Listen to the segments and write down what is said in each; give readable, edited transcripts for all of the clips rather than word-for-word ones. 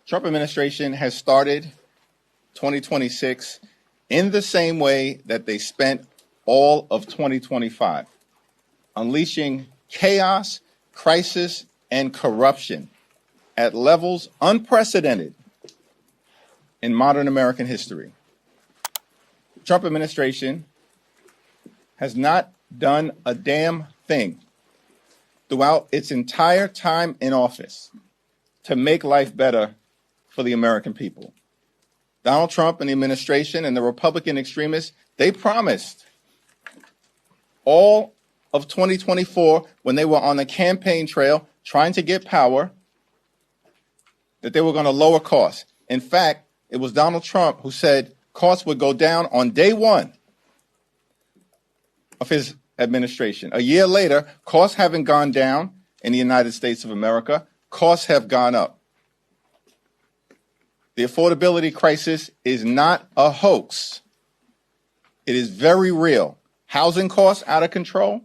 Trump administration has started 2026 in the same way that they spent all of 2025, unleashing chaos, crisis, and corruption at levels unprecedented in modern American history. The Trump administration has not done a damn thing throughout its entire time in office to make life better for the American people. Donald Trump and the administration and the Republican extremists, they promised all of 2024, when they were on the campaign trail trying to get power, that they were going to lower costs. In fact, it was Donald Trump who said costs would go down on day one of his administration. A year later, costs haven't gone down in the United States of America. Costs have gone up. The affordability crisis is not a hoax. It is very real. Housing costs out of control,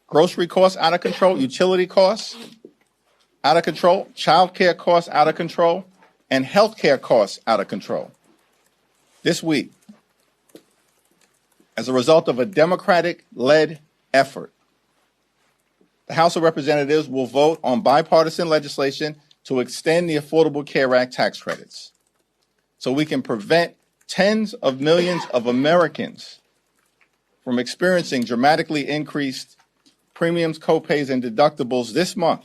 grocery costs out of control, utility costs out of control, child care costs out of control, and health care costs out of control. This week, as a result of a Democratic-led effort, the House of Representatives will vote on bipartisan legislation to extend the Affordable Care Act tax credits so we can prevent tens of millions of Americans from experiencing dramatically increased premiums, copays, and deductibles this month.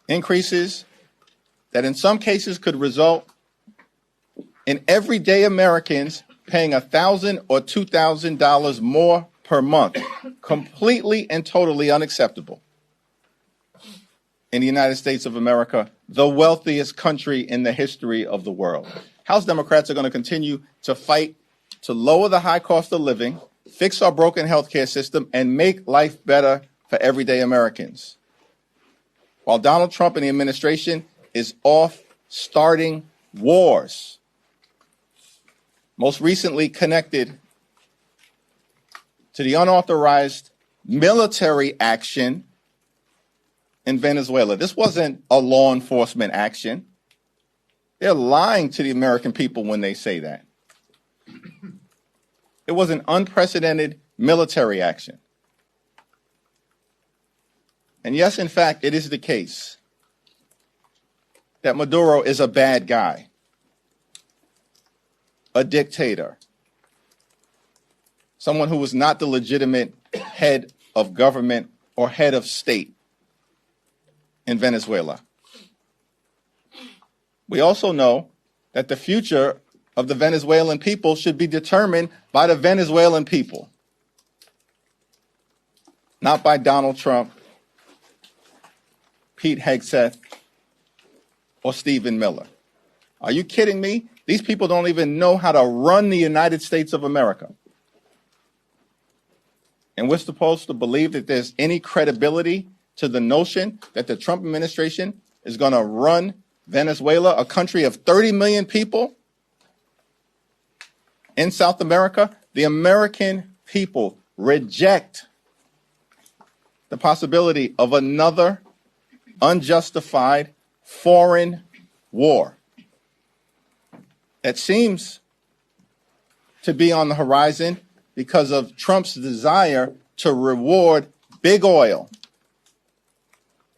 Increases that in some cases could result in everyday Americans paying $1,000 or $2,000 more per month. Completely and totally unacceptable in the United States of America, the wealthiest country in the history of the world. House Democrats are going to continue to fight to lower the high cost of living, fix our broken healthcare system, and make life better for everyday Americans. While Donald Trump and the administration is off starting wars, most recently connected to the unauthorized military action in Venezuela. This wasn't a law enforcement action. They're lying to the American people when they say that. It was an unprecedented military action. And yes, in fact, it is the case that Maduro is a bad guy, a dictator, someone who was not the legitimate head of government or head of state in Venezuela. We also know that the future of the Venezuelan people should be determined by the Venezuelan people, not by Donald Trump, Pete Hegseth, or Stephen Miller. Are you kidding me? These people don't even know how to run the United States of America. And we're supposed to believe that there's any credibility to the notion that the Trump administration is going to run Venezuela, a country of 30 million people in South America. The American people reject the possibility of another unjustified foreign war that seems to be on the horizon because of Trump's desire to reward big oil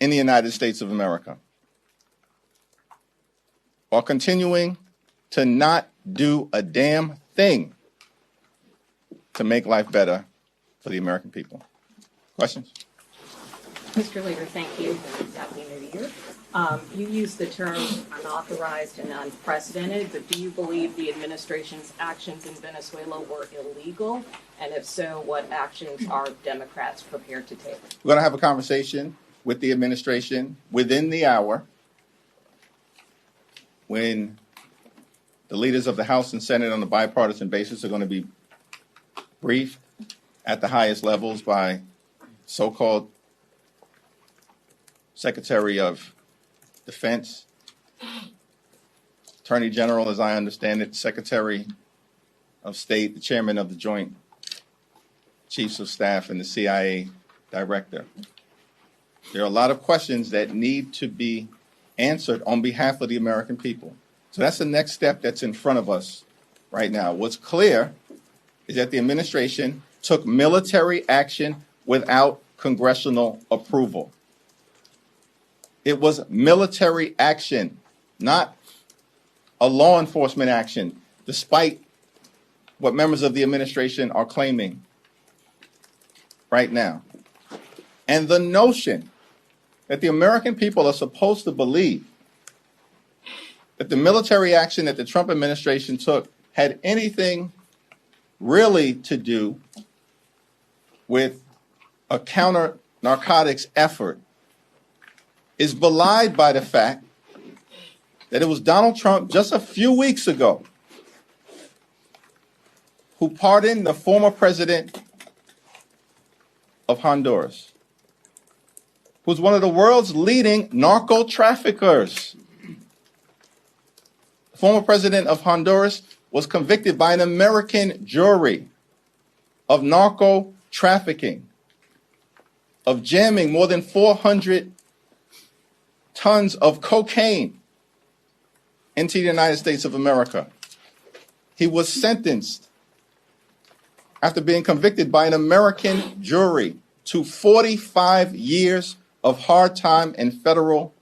in the United States of America, while continuing to not do a damn thing to make life better for the American people. Questions? Mr. Leader, thank you. Happy New Year. You used the term unauthorized and unprecedented, but do you believe the administration's actions in Venezuela were illegal? And if so, what actions are Democrats prepared to take? We're going to have a conversation with the administration within the hour when the leaders of the House and Senate on a bipartisan basis are going to be briefed at the highest levels by so-called Secretary of Defense, Attorney General, as I understand it, Secretary of State, the Chairman of the Joint Chiefs of Staff, and the CIA Director. There are a lot of questions that need to be answered on behalf of the American people. So that's the next step that's in front of us right now. What's clear is that the administration took military action without congressional approval. It was military action, not a law enforcement action, despite what members of the administration are claiming right now. And the notion that the American people are supposed to believe that the military action that the Trump administration took had anything really to do with a counter-narcotics effort is belied by the fact that it was Donald Trump just a few weeks ago who pardoned the former president of Honduras, who's one of the world's leading narco traffickers. The former president of Honduras was convicted by an American jury of narco trafficking, of jamming more than 400 tons of cocaine into the United States of America. He was sentenced after being convicted by an American jury to 45 years of hard time in federal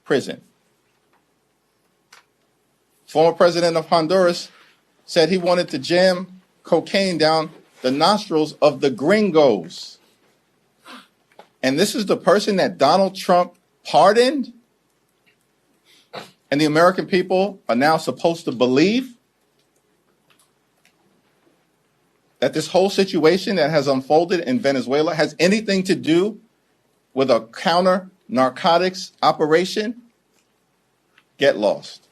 prison. Former president of Honduras said he wanted to jam cocaine down the nostrils of the gringos. And this is the person that Donald Trump pardoned? And the American people are now supposed to believe that this whole situation that has unfolded in Venezuela has anything to do with a counter-narcotics operation? Get lost.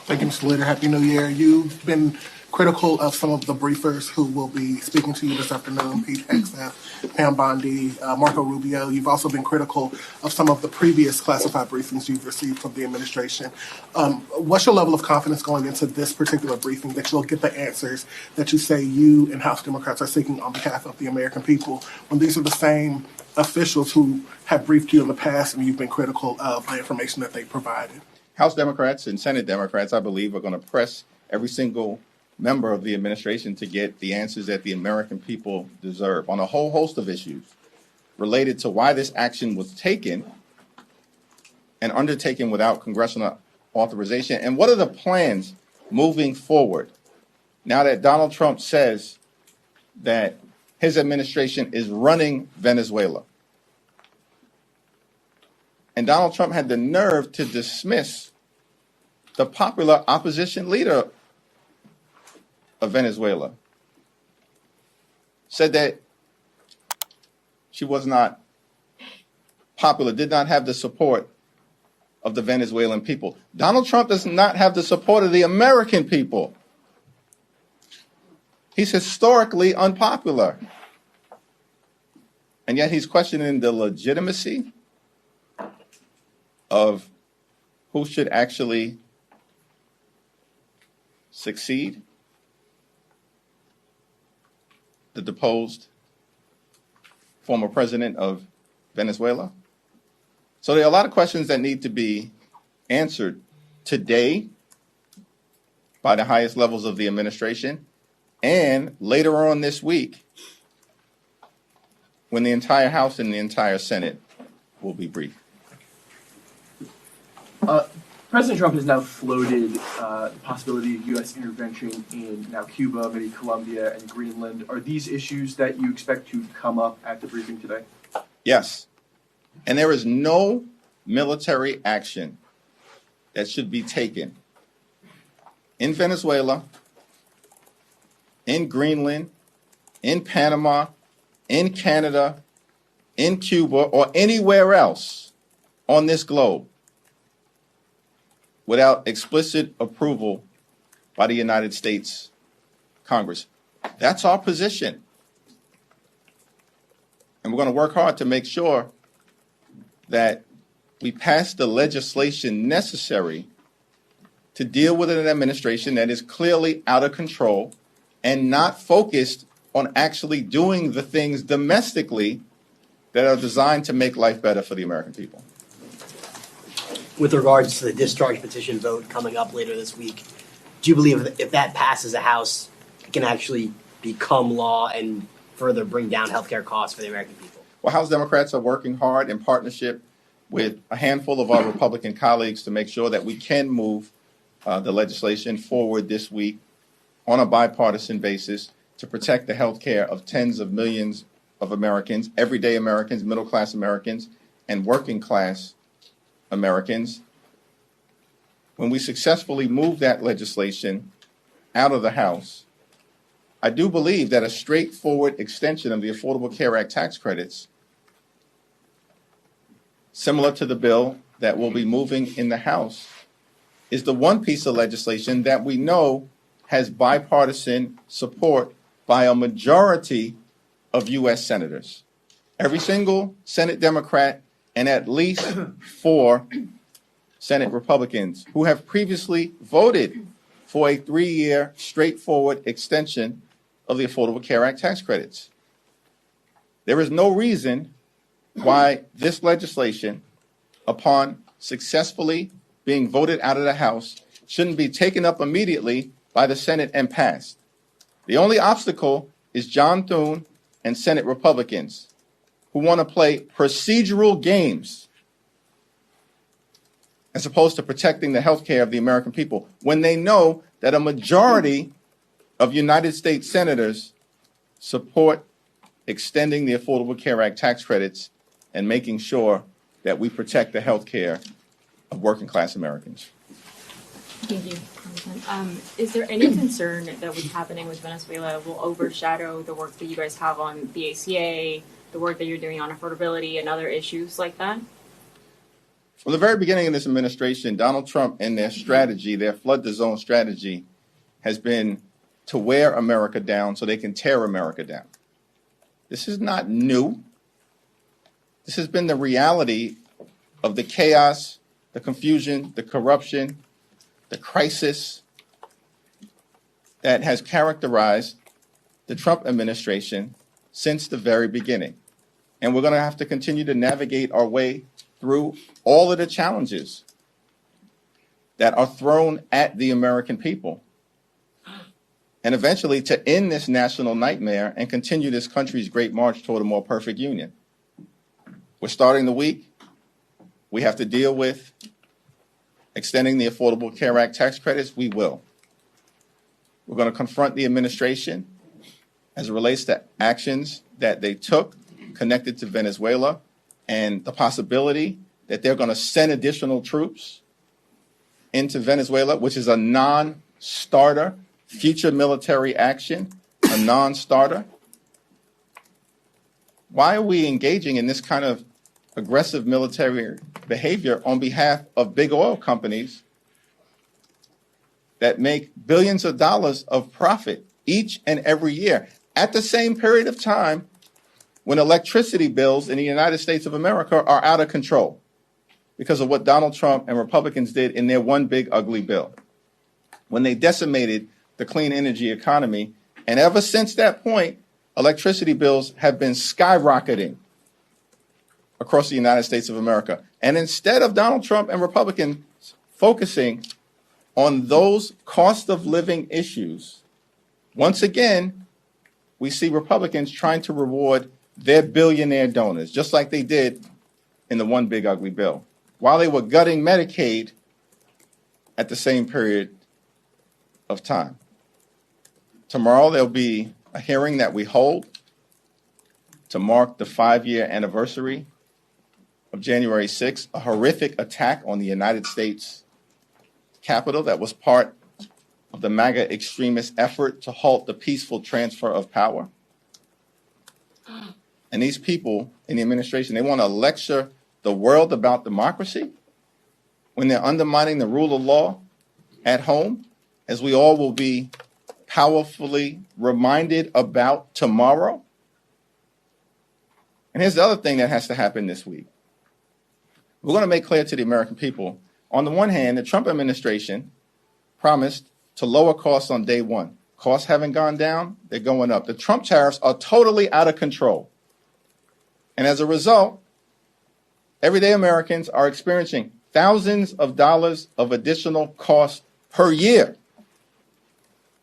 Thank you, Mr. Leader. Happy New Year. You've been critical of some of the briefers who will be speaking to you this afternoon, Pete Hegseth, Pam Bondi, Marco Rubio. You've also been critical of some of the previous classified briefings you've received from the administration. What's your level of confidence going into this particular briefing that you'll get the answers that you say you and House Democrats are seeking on behalf of the American people, when these are the same officials who have briefed you in the past and you've been critical of the information that they provided? House Democrats and Senate Democrats, I believe, are going to press every single member of the administration to get the answers that the American people deserve on a whole host of issues related to why this action was taken and undertaken without congressional authorization, and what are the plans moving forward now that Donald Trump says that his administration is running Venezuela. And Donald Trump had the nerve to dismiss the popular opposition leader of Venezuela, said that she was not popular, did not have the support of the Venezuelan people. Donald Trump does not have the support of the American people. He's historically unpopular. And yet he's questioning the legitimacy of who should actually succeed the deposed former president of Venezuela. So there are a lot of questions that need to be answered today by the highest levels of the administration, and later on this week when the entire House and the entire Senate will be briefed. President Trump has now floated the possibility of U.S. intervention in now Cuba, maybe Colombia, and Greenland. Are these issues that you expect to come up at the briefing today? Yes. And there is no military action that should be taken in Venezuela, in Greenland, in Panama, in Canada, in Cuba, or anywhere else on this globe without explicit approval by the United States Congress. That's our position. And we're going to work hard to make sure that we pass the legislation necessary to deal with an administration that is clearly out of control and not focused on actually doing the things domestically that are designed to make life better for the American people. with regards to the discharge petition vote coming up later this week, do you believe if that passes the House, it can actually become law and further bring down healthcare costs for the American people? Well, House Democrats are working hard in partnership with a handful of our Republican colleagues to make sure that we can move the legislation forward this week on a bipartisan basis to protect the health care of tens of millions of Americans, everyday Americans, middle-class Americans, and working-class Americans. When we successfully move that legislation out of the House, I do believe that a straightforward extension of the Affordable Care Act tax credits, similar to the bill that will be moving in the House, is the one piece of legislation that we know has bipartisan support by a majority of U.S. senators. Every single Senate Democrat and at least 4 Senate Republicans who have previously voted for a 3-year straightforward extension of the Affordable Care Act tax credits. There is no reason why this legislation, upon successfully being voted out of the House, shouldn't be taken up immediately by the Senate and passed. The only obstacle is John Thune and Senate Republicans who want to play procedural games as opposed to protecting the health care of the American people when they know that a majority of United States senators support extending the Affordable Care Act tax credits and making sure that we protect the health care of working class Americans. Thank you, Congressman. Is there any concern that what's happening with Venezuela will overshadow the work that you guys have on the ACA, the work that you're doing on affordability and other issues like that? From the very beginning of this administration, Donald Trump and their strategy, their flood the zone strategy, has been to wear America down so they can tear America down. This is not new. This has been the reality of the chaos, the confusion, the corruption, the crisis that has characterized the Trump administration since the very beginning. And we're going to have to continue to navigate our way through all of the challenges that are thrown at the American people, and eventually to end this national nightmare and continue this country's great march toward a more perfect union. We're starting the week. We have to deal with extending the Affordable Care Act tax credits. We will. We're going to confront the administration as it relates to actions that they took connected to Venezuela and the possibility that they're going to send additional troops into Venezuela, which is a non-starter, future military action, a non-starter. Why are we engaging in this kind of aggressive military behavior on behalf of big oil companies that make billions of dollars of profit each and every year at the same period of time when electricity bills in the United States of America are out of control because of what Donald Trump and Republicans did in their one big ugly bill, when they decimated the clean energy economy. And ever since that point, electricity bills have been skyrocketing across the United States of America. And instead of Donald Trump and Republicans focusing on those cost of living issues, once again, we see Republicans trying to reward their billionaire donors, just like they did in the one big ugly bill, while they were gutting Medicaid at the same period of time. Tomorrow there'll be a hearing that we hold to mark the 5-year anniversary of January 6th, a horrific attack on the United States Capitol that was part of the MAGA extremist effort to halt the peaceful transfer of power. And these people in the administration, they want to lecture the world about democracy when they're undermining the rule of law at home, as we all will be powerfully reminded about tomorrow. And here's the other thing that has to happen this week. We're going to make clear to the American people, on the one hand, the Trump administration promised to lower costs on day one. Costs haven't gone down, they're going up. The Trump tariffs are totally out of control. And as a result, everyday Americans are experiencing thousands of dollars of additional cost per year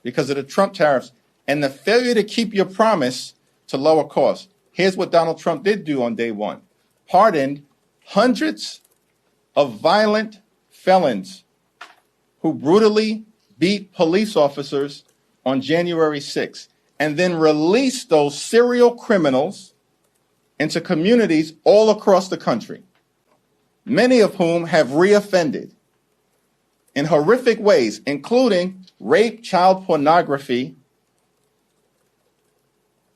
because of the Trump tariffs and the failure to keep your promise to lower costs. Here's what Donald Trump did do on day one. Pardoned hundreds of violent felons who brutally beat police officers on January 6th, and then released those serial criminals into communities all across the country, many of whom have reoffended in horrific ways, including rape, child pornography,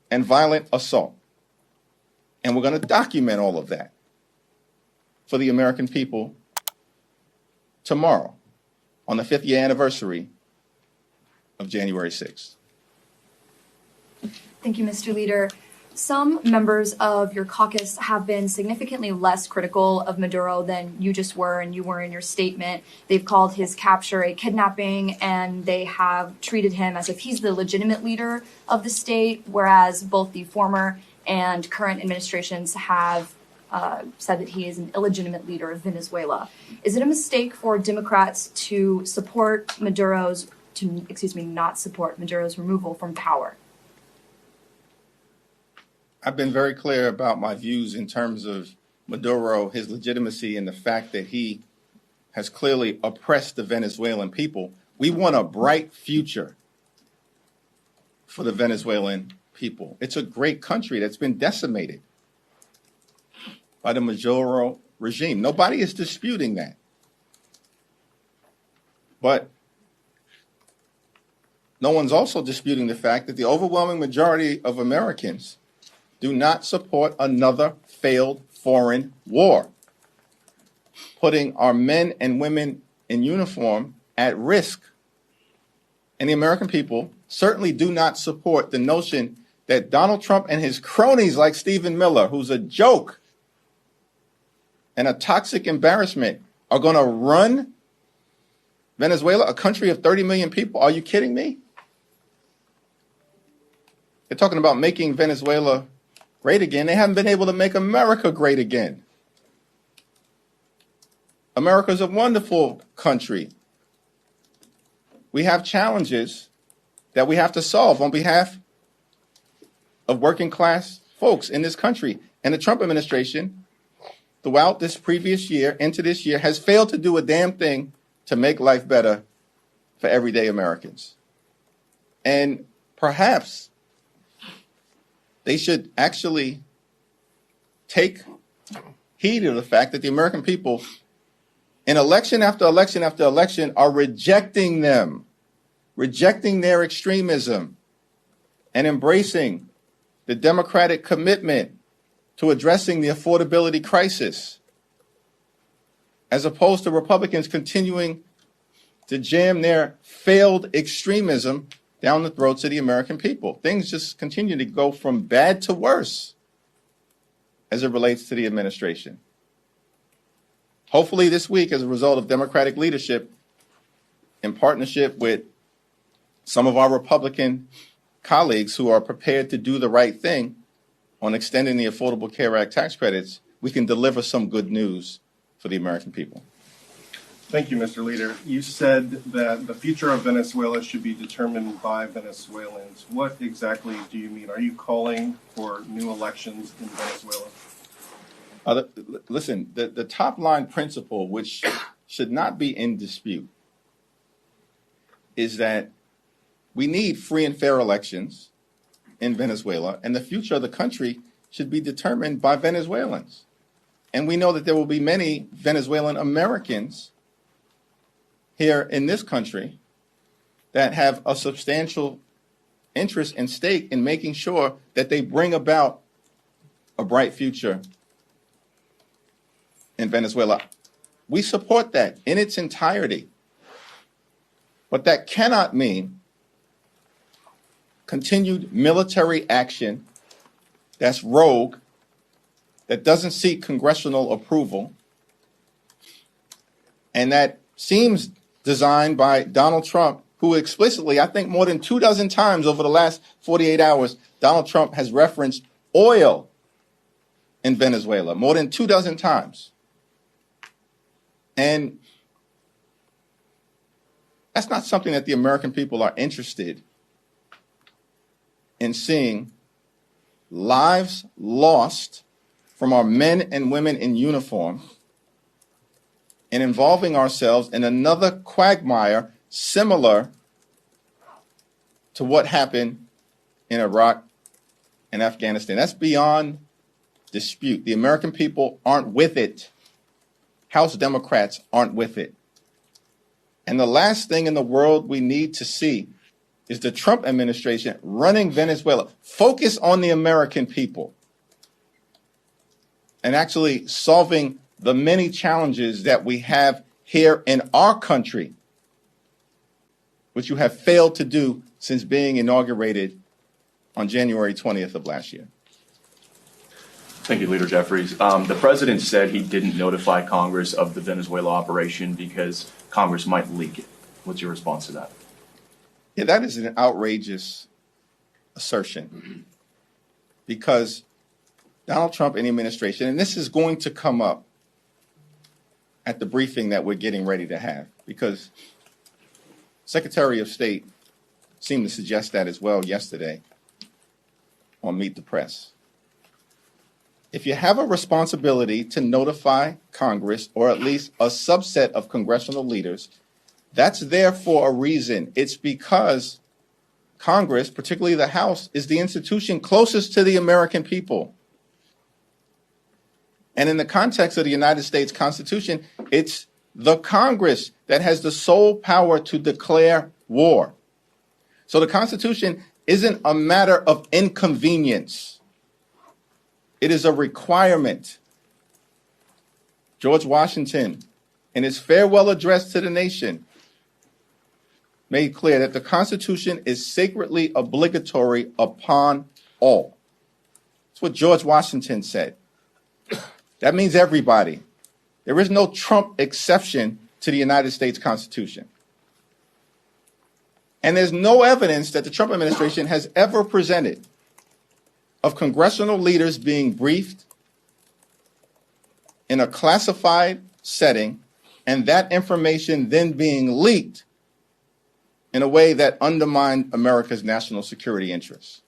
and violent assault. And we're going to document all of that for the American people tomorrow on the 5th year anniversary of January 6th. Thank you, Mr. Leader. Some members of your caucus have been significantly less critical of Maduro than you just were and you were in your statement. They've called his capture a kidnapping, and they have treated him as if he's the legitimate leader of the state, whereas both the former and current administrations have said that he is an illegitimate leader of Venezuela. Is it a mistake for Democrats to not support Maduro's removal from power? I've been very clear about my views in terms of Maduro, his legitimacy, and the fact that he has clearly oppressed the Venezuelan people. We want a bright future for the Venezuelan people. It's a great country that's been decimated by the Maduro regime. Nobody is disputing that. But no one's also disputing the fact that the overwhelming majority of Americans do not support another failed foreign war, putting our men and women in uniform at risk. And the American people certainly do not support the notion that Donald Trump and his cronies like Stephen Miller, who's a joke and a toxic embarrassment, are going to run Venezuela, a country of 30 million people. Are you kidding me? They're talking about making Venezuela great again. They haven't been able to make America great again. America's a wonderful country. We have challenges that we have to solve on behalf of working class folks in this country. And the Trump administration, throughout this previous year, into this year, has failed to do a damn thing to make life better for everyday Americans. And perhaps they should actually take heed of the fact that the American people, in election after election after election, are rejecting them, rejecting their extremism, and embracing the Democratic commitment to addressing the affordability crisis, as opposed to Republicans continuing to jam their failed extremism down the throats of the American people. Things just continue to go from bad to worse as it relates to the administration. Hopefully this week, as a result of Democratic leadership, in partnership with some of our Republican colleagues who are prepared to do the right thing on extending the Affordable Care Act tax credits, we can deliver some good news for the American people. Thank you, Mr. Leader. You said that the future of Venezuela should be determined by Venezuelans. What exactly do you mean? Are you calling for new elections in Venezuela? Listen, the top line principle, which should not be in dispute, is that we need free and fair elections in Venezuela, and the future of the country should be determined by Venezuelans. And we know that there will be many Venezuelan Americans here in this country that have a substantial interest and stake in making sure that they bring about a bright future in Venezuela. We support that in its entirety. But that cannot mean continued military action that's rogue, that doesn't seek congressional approval, and that seems designed by Donald Trump, who explicitly, I think more than 24 times over the last 48 hours, Donald Trump has referenced oil in Venezuela, more than 24 times. And that's not something that the American people are interested in seeing. Lives lost from our men and women in uniform and involving ourselves in another quagmire similar to what happened in Iraq and Afghanistan. That's beyond dispute. The American people aren't with it. House Democrats aren't with it. And the last thing in the world we need to see is the Trump administration running Venezuela. Focus on the American people and actually solving the many challenges that we have here in our country, which you have failed to do since being inaugurated on January 20th of last year. Thank you, Leader Jeffries. The president said he didn't notify Congress of the Venezuela operation because Congress might leak it. What's your response to that? Yeah, that is an outrageous assertion because Donald Trump and the administration, and this is going to come up at the briefing that we're getting ready to have, because Secretary of State seemed to suggest that as well yesterday on Meet the Press. If you have a responsibility to notify Congress, or at least a subset of congressional leaders, that's there for a reason. It's because Congress, particularly the House, is the institution closest to the American people. And in the context of the United States Constitution, it's the Congress that has the sole power to declare war. So the Constitution isn't a matter of inconvenience. It is a requirement. George Washington, in his farewell address to the nation, made clear that the Constitution is sacredly obligatory upon all. That's what George Washington said. That means everybody. There is no Trump exception to the United States Constitution. And there's no evidence that the Trump administration has ever presented of congressional leaders being briefed in a classified setting and that information then being leaked in a way that undermined America's national security interests.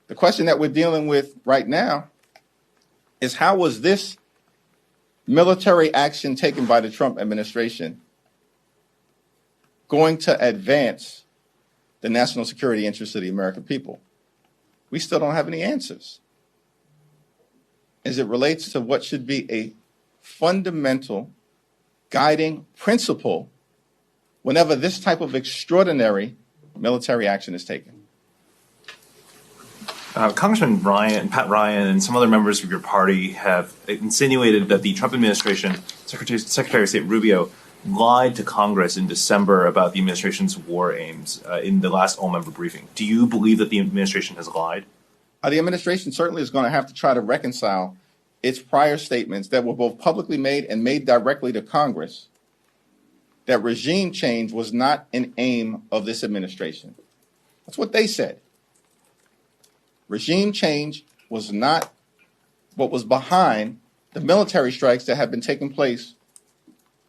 The question that we're dealing with right now is, how was this military action taken by the Trump administration going to advance the national security interests of the American people? We still don't have any answers as it relates to what should be a fundamental guiding principle whenever this type of extraordinary military action is taken. Congressman Pat Ryan, and some other members of your party have insinuated that the Trump administration, Secretary of State Rubio, lied to Congress in December about the administration's war aims in the last all-member briefing. Do you believe that the administration has lied? The administration certainly is going to have to try to reconcile its prior statements that were both publicly made and made directly to Congress, that regime change was not an aim of this administration. That's what they said. Regime change was not what was behind the military strikes that have been taking place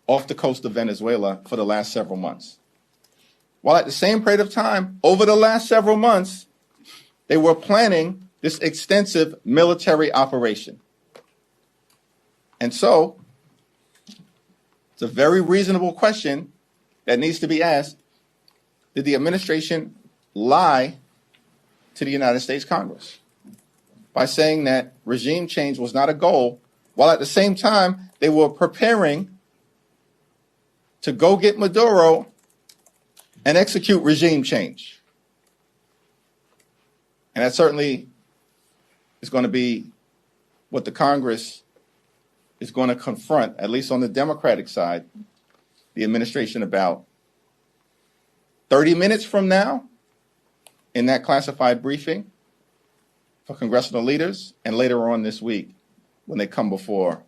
off the coast of Venezuela for the last several months. While at the same period of time, over the last several months, they were planning this extensive military operation. And so, it's a very reasonable question that needs to be asked. Did the administration lie to the United States Congress by saying that regime change was not a goal, while at the same time they were preparing to go get Maduro and execute regime change? And that certainly is going to be what the Congress is going to confront, at least on the Democratic side, the administration about 30 minutes from now in that classified briefing for congressional leaders, and later on this week when they come before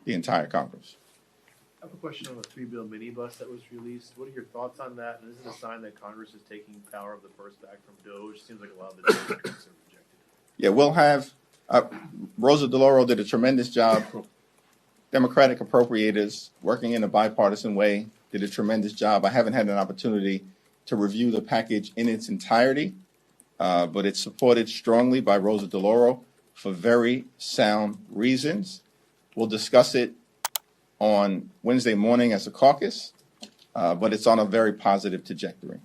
the entire Congress. I have a question on the 3-bill minibus that was released. What are your thoughts on that? And is it a sign that Congress is taking power of the purse back from DOJ? Seems like a lot of the Democrats are rejected. Yeah, we'll have, Rosa DeLauro did a tremendous job Democratic appropriators working in a bipartisan way did a tremendous job. I haven't had an opportunity to review the package in its entirety, but it's supported strongly by Rosa DeLauro for very sound reasons. We'll discuss it on Wednesday morning as a caucus, but it's on a very positive trajectory.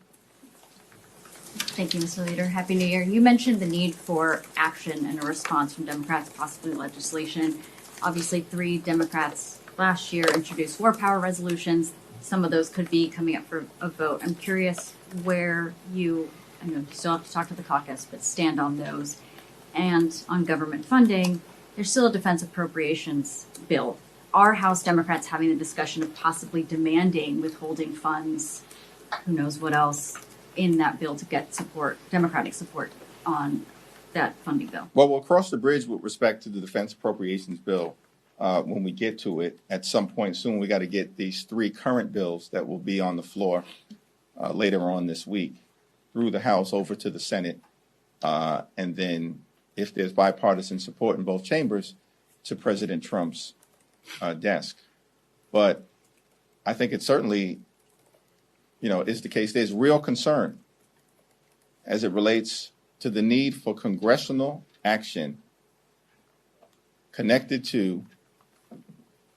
Thank you, Mr. Leader. Happy New Year. You mentioned the need for action and a response from Democrats, possibly legislation. Obviously, 3 Democrats last year introduced war power resolutions. Some of those could be coming up for a vote. I'm curious where you, I know you still have to talk to the caucus, but stand on those. And on government funding, there's still a defense appropriations bill. Are House Democrats having a discussion of possibly demanding withholding funds, who knows what else, in that bill to get support, Democratic support on that funding bill? Well, we'll cross the bridge with respect to the defense appropriations bill when we get to it at some point soon. We got to get these 3 current bills that will be on the floor later on this week through the House over to the Senate, and then if there's bipartisan support in both chambers, to President Trump's desk. But I think it certainly, is the case. There's real concern as it relates to the need for congressional action connected to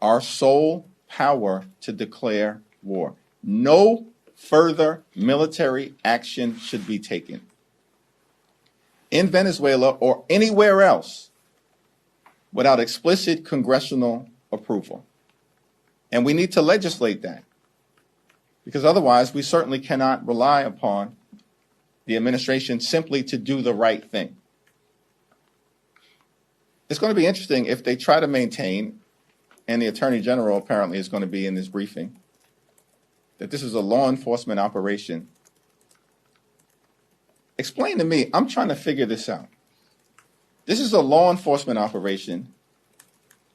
our sole power to declare war. No further military action should be taken in Venezuela or anywhere else without explicit congressional approval. And we need to legislate that, because otherwise we certainly cannot rely upon the administration simply to do the right thing. It's going to be interesting if they try to maintain, and the Attorney General apparently is going to be in this briefing, that this is a law enforcement operation. Explain to me, I'm trying to figure this out. This is a law enforcement operation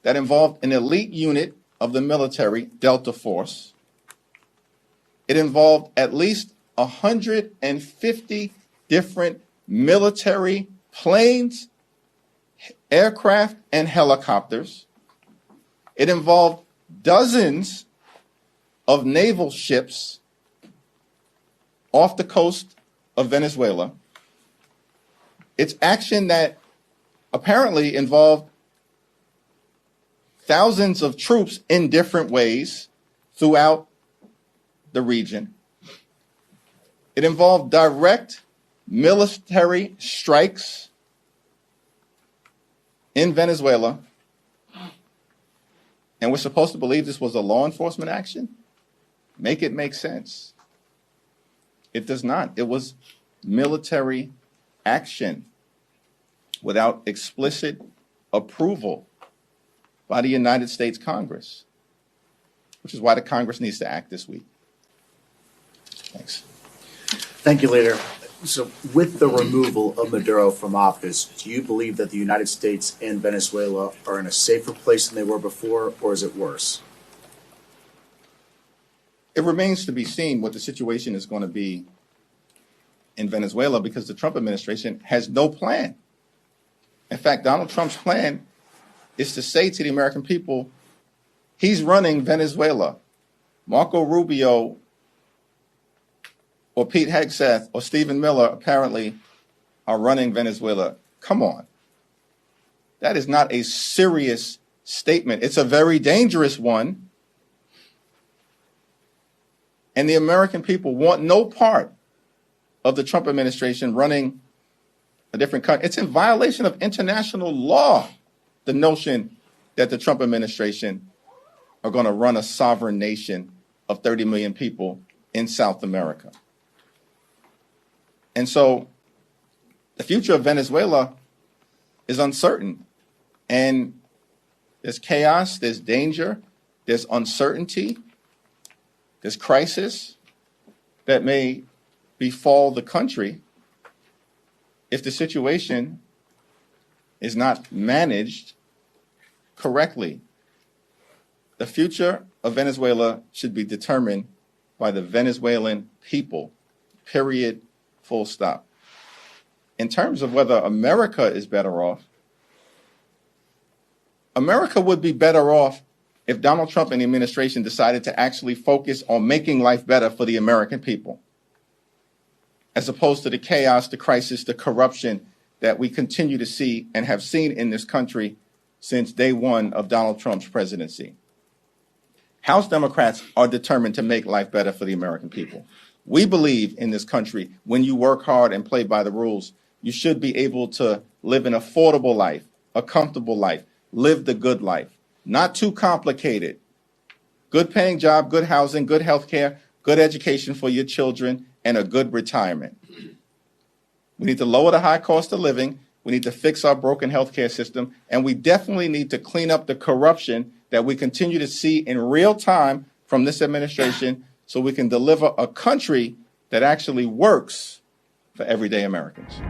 that involved an elite unit of the military, Delta Force. It involved at least 150 different military planes, aircraft, and helicopters. It involved dozens of naval ships off the coast of Venezuela. It's action that apparently involved thousands of troops in different ways throughout the region. It involved direct military strikes in Venezuela. And we're supposed to believe this was a law enforcement action? Make it make sense. It does not. It was military action without explicit approval by the United States Congress, which is why the Congress needs to act this week. Thanks. Thank you, Leader. So with the removal of Maduro from office, do you believe that the United States and Venezuela are in a safer place than they were before, or is it worse? It remains to be seen what the situation is going to be in Venezuela, because the Trump administration has no plan. In fact, Donald Trump's plan is to say to the American people, he's running Venezuela. Marco Rubio or Pete Hegseth or Stephen Miller apparently are running Venezuela. Come on. That is not a serious statement. It's a very dangerous one. And the American people want no part of the Trump administration running a different country. It's in violation of international law, the notion that the Trump administration are going to run a sovereign nation of 30 million people in South America. And so the future of Venezuela is uncertain. And there's chaos, there's danger, there's uncertainty, there's crisis that may befall the country if the situation is not managed correctly. The future of Venezuela should be determined by the Venezuelan people, period, full stop. In terms of whether America is better off, America would be better off if Donald Trump and the administration decided to actually focus on making life better for the American people, as opposed to the chaos, the crisis, the corruption that we continue to see and have seen in this country since day one of Donald Trump's presidency. House Democrats are determined to make life better for the American people. We believe in this country, when you work hard and play by the rules, you should be able to live an affordable life, a comfortable life, live the good life, not too complicated. Good paying job, good housing, good health care, good education for your children, and a good retirement. We need to lower the high cost of living. We need to fix our broken healthcare system. And we definitely need to clean up the corruption that we continue to see in real time from this administration so we can deliver a country that actually works for everyday Americans.